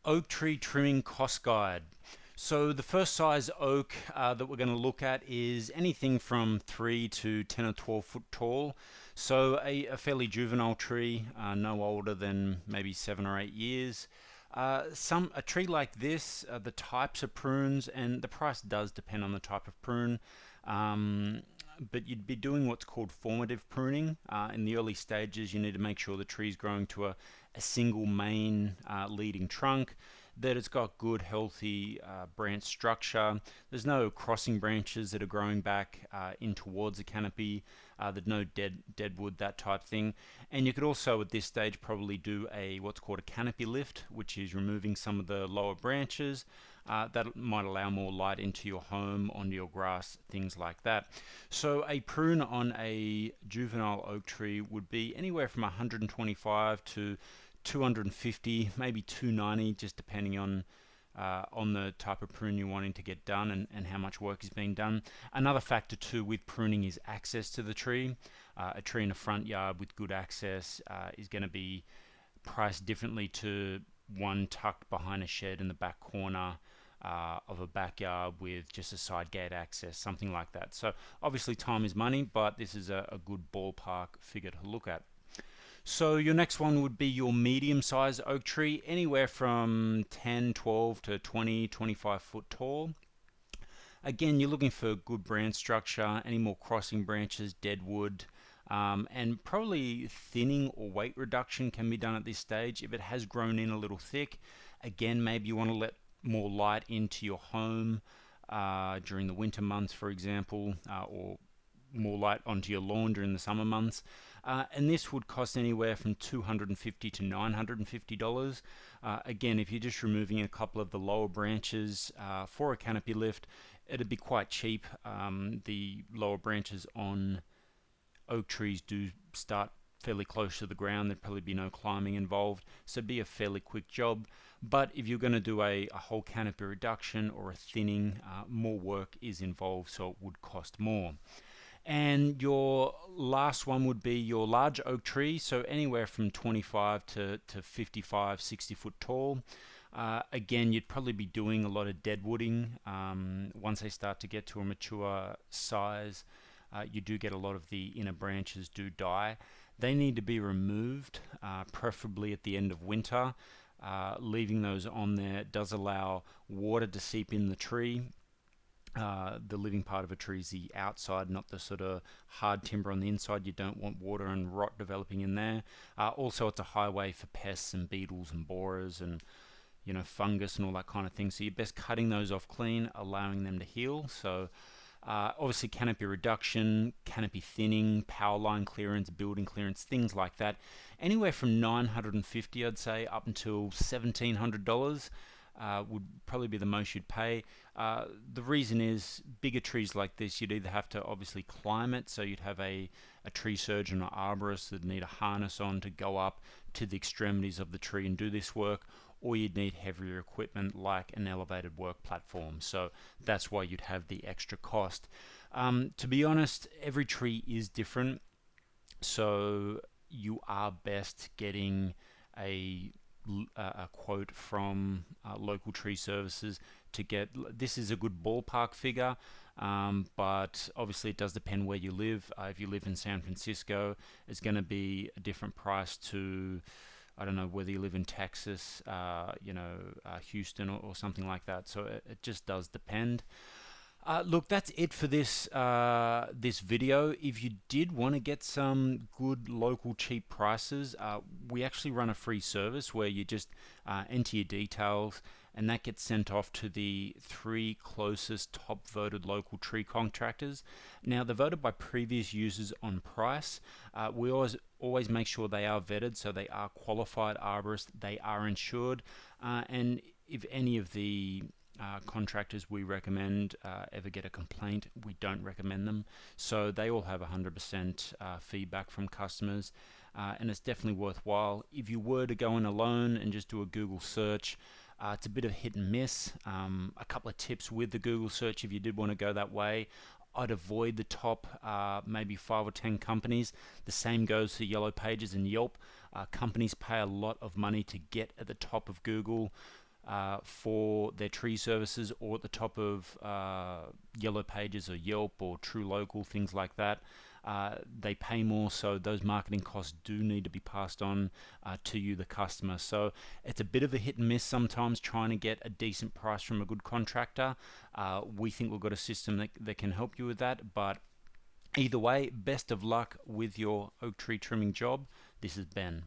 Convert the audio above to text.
Oak tree trimming cost guide. So the first size oak that we're going to look at is anything from 3 to 10 or 12 foot tall. So a fairly juvenile tree, no older than maybe 7 or 8 years. A tree like this, the types of prunes, and the price does depend on the type of prune. But you'd be doing what's called formative pruning. In the early stages, you need to make sure the tree's growing to a single main leading trunk, that it's got good, healthy branch structure. There's no crossing branches that are growing back in towards the canopy. There's no dead wood, that type thing. And you could also, at this stage, probably do what's called a canopy lift, which is removing some of the lower branches. That might allow more light into your home, onto your grass, things like that. So a prune on a juvenile oak tree would be anywhere from 125 to 250, maybe 290, just depending on the type of prune you're wanting to get done and how much work is being done. Another factor too with pruning is access to the tree. A tree in a front yard with good access is going to be priced differently to one tucked behind a shed in the back corner of a backyard with just a side gate access, something like that. So obviously time is money, but this is a good ballpark figure to look at. So your next one would be your medium-sized oak tree, anywhere from 10, 12 to 20, 25 foot tall. Again, you're looking for good branch structure, any more crossing branches, dead wood, and probably thinning or weight reduction can be done at this stage. If it has grown in a little thick, again, maybe you want to let more light into your home during the winter months, for example, or more light onto your lawn during the summer months. And this would cost anywhere from $250 to $950. Again, if you're just removing a couple of the lower branches for a canopy lift, it'd be quite cheap. The lower branches on oak trees do start fairly close to the ground. There'd probably be no climbing involved, so it'd be a fairly quick job. But if you're going to do a whole canopy reduction or a thinning, more work is involved, so it would cost more. And your last one would be your large oak tree, so anywhere from 25 to 55, 60 foot tall. Again, you'd probably be doing a lot of deadwooding. Once they start to get to a mature size, you do get a lot of the inner branches do die. They need to be removed, preferably at the end of winter. Leaving those on there does allow water to seep in the tree. The living part of a tree is the outside, not the sort of hard timber on the inside. You don't want water and rot developing in there. Also, it's a highway for pests and beetles and borers and fungus and all that kind of thing. So you're best cutting those off clean, allowing them to heal. So obviously canopy reduction, canopy thinning, power line clearance, building clearance, things like that. Anywhere from $950, I'd say, up until $1,700. Would probably be the most you'd pay. The reason is bigger trees like this, you'd either have to obviously climb it, so you'd have a tree surgeon or arborist that need a harness on to go up to the extremities of the tree and do this work, or you'd need heavier equipment like an elevated work platform. So that's why you'd have the extra cost. To be honest, every tree is different, so you are best getting a quote from local tree services to get. This is a good ballpark figure, but obviously it does depend where you live. If you live in San Francisco, it's going to be a different price to, I don't know, whether you live in Texas, Houston or something like that. So it just does depend. Look, that's it for this video. If you did want to get some good local cheap prices, we actually run a free service where you just enter your details and that gets sent off to the 3 closest top voted local tree contractors. Now, they're voted by previous users on price. We always make sure they are vetted, so they are qualified arborists, they are insured, and if any of the contractors we recommend ever get a complaint, we don't recommend them. So they all have 100% feedback from customers, and it's definitely worthwhile. If you were to go in alone and just do a Google search, it's a bit of hit and miss. A couple of tips with the Google search, if you did want to go that way, I'd avoid the top maybe 5 or 10 companies. The same goes for Yellow Pages and Yelp. Companies pay a lot of money to get at the top of Google. for their tree services, or at the top of Yellow Pages or Yelp or True Local, things like that. They pay more, so those marketing costs do need to be passed on to you, the customer. So it's a bit of a hit and miss sometimes trying to get a decent price from a good contractor. We think we've got a system that can help you with that, but either way, best of luck with your oak tree trimming job. This is Ben.